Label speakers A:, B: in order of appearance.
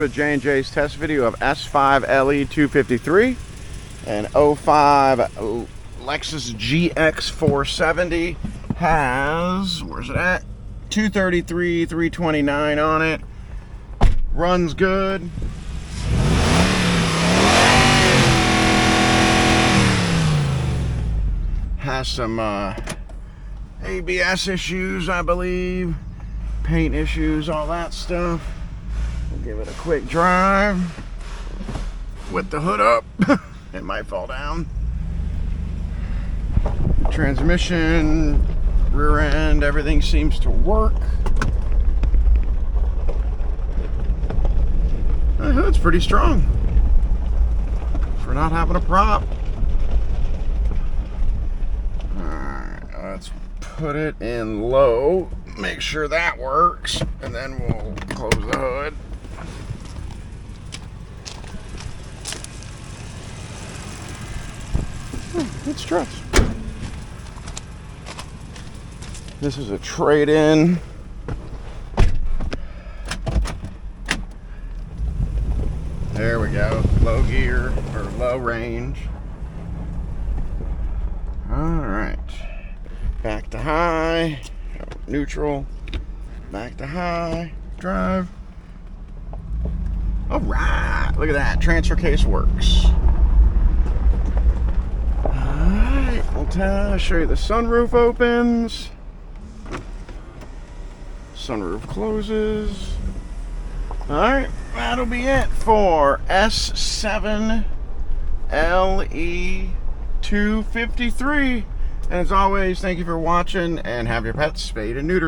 A: With J&J's test video of S5 LE 253 and 05 Lexus GX470 has, where's it at? 233, 329 on it. Runs good. Has some ABS issues, I believe. Paint issues, all that stuff. We'll give it a quick drive with the hood up. It might fall down. Transmission, rear end, everything seems to work. The hood's pretty strong for not having a prop. Alright, let's put it in low, make sure that works, and then we'll close the hood. It struts. This is a trade-in. There we go. Low gear or low range. Alright. Back to high. Neutral. Back to high. Drive. Alright. Look at that. Transfer case works. I'll show you the sunroof opens. Sunroof closes. Alright, that'll be it for S7 LE 253. And as always, thank you for watching and have your pets spayed and neutered.